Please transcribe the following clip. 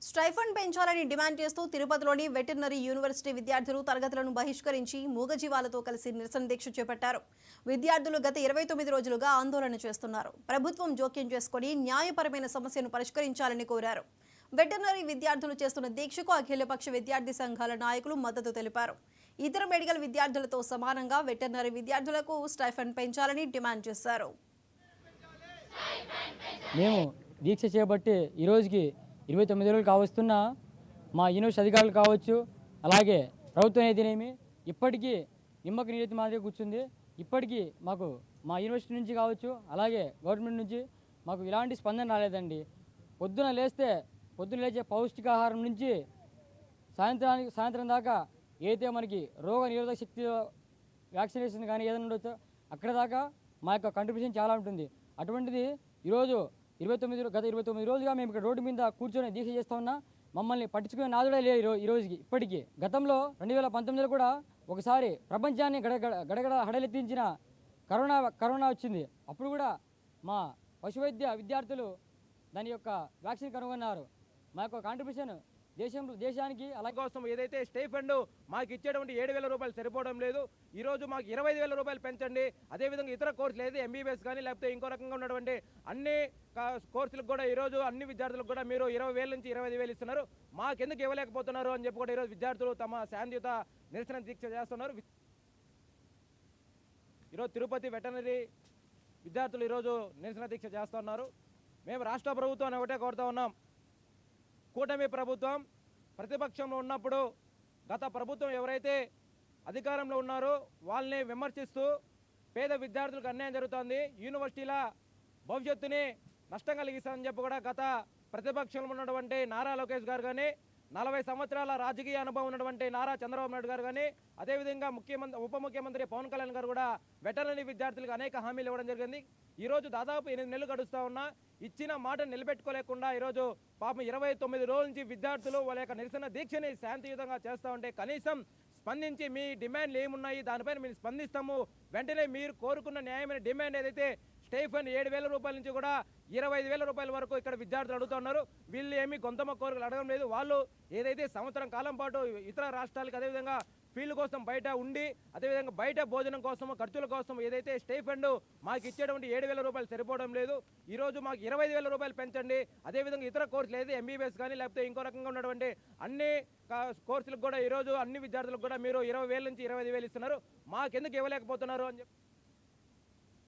Stipend పెంచాలని demand చేస్తూ తిరుపతిలోని వెటర్నరీ యూనివర్సిటీ విద్యార్థులు తరగతులను బహిష్కరించి మూగజీవాలతో కలిసి నిరసన దీక్ష చేపట్టారు. విద్యార్థులు గత 29 రోజులుగా ఆందోళన చేస్తున్నారు. ప్రభుత్వం జోక్యం చేసుకుని న్యాయపరమైన సమస్యను పరిష్కరించాలని కోరారు. వెటర్నరీ విద్యార్థులు చేస్తున్న దీక్షకు అఖిలపక్ష విద్యార్థి సంఘాల నాయకులు మద్దతు తెలిపారు. ఇతర మెడికల్ విద్యార్థులతో సమానంగా వెటర్నరీ విద్యార్థులకు స్టైఫండ్ పెంచాలని డిమాండ్ చేశారు. మేము దీక్ష చేపట్టి ఈ రోజుకి 29 రోజులు కావస్తున్న మా యూనివర్సిటీ అధికారులు కావచ్చు, అలాగే ప్రభుత్వం అయితేనేమి ఇప్పటికీ నిమ్మకు నీరెత్తి మాదిరి కూర్చుంది. ఇప్పటికీ మాకు మా యూనివర్సిటీ నుంచి కావచ్చు, అలాగే గవర్నమెంట్ నుంచి మాకు ఇలాంటి స్పందన రాలేదండి. పొద్దున లేచే పౌష్టికాహారం నుంచి సాయంత్రం దాకా ఏదైతే మనకి రోగ నిరోధక శక్తి వ్యాక్సినేషన్ కానీ ఏదైనా ఉండొచ్చో అక్కడ దాకా మా యొక్క కంట్రిబ్యూషన్ చాలా ఉంటుంది. అటువంటిది ఈరోజు గత 29 రోజులుగా మేము ఇక్కడ రోడ్డు మీద కూర్చొని దీక్ష చేస్తూ ఉన్నా. మమ్మల్ని పట్టించుకునే నాదుడే లేదు ఈ రోజుకి. ఇప్పటికీ గతంలో 2019లో కూడా ఒకసారి ప్రపంచాన్ని గడగడ హడలెత్తించిన కరోనా వచ్చింది. అప్పుడు కూడా మా పశువైద్య విద్యార్థులు దాని యొక్క వ్యాక్సిన్ కనుగొన్నారు. మా యొక్క కాంట్రిబ్యూషన్ దేశానికి అలా కోసం ఏదైతే స్టైఫండ్ మాకు ఇచ్చేటువంటి 7,000 రూపాయలు సరిపోవడం లేదు. ఈరోజు మాకు 25,000 రూపాయలు పెంచండి. అదేవిధంగా ఇతర కోర్సులు ఏదైతే ఎంబీబీఎస్ కానీ లేకపోతే ఇంకో రకంగా ఉన్నటువంటి అన్ని కోర్సులకు కూడా ఈరోజు అన్ని విద్యార్థులకు కూడా మీరు 20,000 నుంచి 25,000 ఇస్తున్నారు. మాకెందుకు ఇవ్వలేకపోతున్నారు అని చెప్పి కూడా ఈరోజు విద్యార్థులు తమ శాంతియుత నిరసన దీక్ష చేస్తున్నారు. ఈరోజు తిరుపతి వెటర్నరీ విద్యార్థులు ఈరోజు నిరసన దీక్ష చేస్తున్నారు. మేము రాష్ట్ర ప్రభుత్వాన్ని ఒకటే కోరుతా ఉన్నాం. కూటమి ప్రభుత్వం ప్రతిపక్షంలో ఉన్నప్పుడు గత ప్రభుత్వం ఎవరైతే అధికారంలో ఉన్నారో వాళ్ళని విమర్శిస్తూ పేద విద్యార్థులకు అన్యాయం జరుగుతోంది, యూనివర్సిటీల భవిష్యత్తుని నష్టం కలిగిస్తారని చెప్పి కూడా గత ప్రతిపక్షంలో ఉన్నటువంటి నారా లోకేష్ గారు కానీ 40 సంవత్సరాల రాజకీయ అనుభవం ఉన్నటువంటి నారా చంద్రబాబు నాయుడు గారు కానీ అదేవిధంగా ఉప ముఖ్యమంత్రి పవన్ కళ్యాణ్ గారు కూడా వెటర్నరీ విద్యార్థులకు అనేక హామీలు ఇవ్వడం జరిగింది. ఈరోజు దాదాపు 8 నెలలు గడుస్తూ ఉన్నా ఇచ్చిన మాట నిలబెట్టుకోలేకుండా ఈరోజు పాపం 29 రోజుల నుంచి విద్యార్థులు వాళ్ళ యొక్క నిరసన దీక్షని శాంతియుతంగా చేస్తూ ఉంటే కనీసం స్పందించి మీ డిమాండ్లు ఏమున్నాయి దానిపైన మీరు స్పందిస్తాము, వెంటనే మీరు కోరుకున్న న్యాయమైన డిమాండ్ ఏదైతే స్టైఫండ్ 7,000 రూపాయల నుంచి కూడా 25,000 రూపాయల వరకు ఇక్కడ విద్యార్థులు అడుగుతున్నారు. వీళ్ళు ఏమి గొంతమ్మ కోరికలు అడగడం లేదు. వాళ్ళు ఏదైతే సంవత్సరం కాలం పాటు ఇతర రాష్ట్రాలకు అదేవిధంగా ఫీల్డ్ కోసం బయట ఉండి అదేవిధంగా బయట భోజనం కోసం ఖర్చుల కోసం ఏదైతే స్టైఫండ్ మాకు ఇచ్చేటువంటి 7,000 రూపాయలు సరిపోవడం లేదు. ఈరోజు మాకు 25,000 రూపాయలు పెంచండి. అదేవిధంగా ఇతర కోర్సులు ఏదైతే ఎంబీబీఎస్ కానీ లేకపోతే ఇంకో రకంగా ఉన్నటువంటి అన్ని కోర్సులకు కూడా ఈరోజు అన్ని విద్యార్థులకు కూడా మీరు 20,000 నుంచి 25,000 ఇస్తున్నారు. మాకెందుకు ఇవ్వలేకపోతున్నారు అని చెప్పి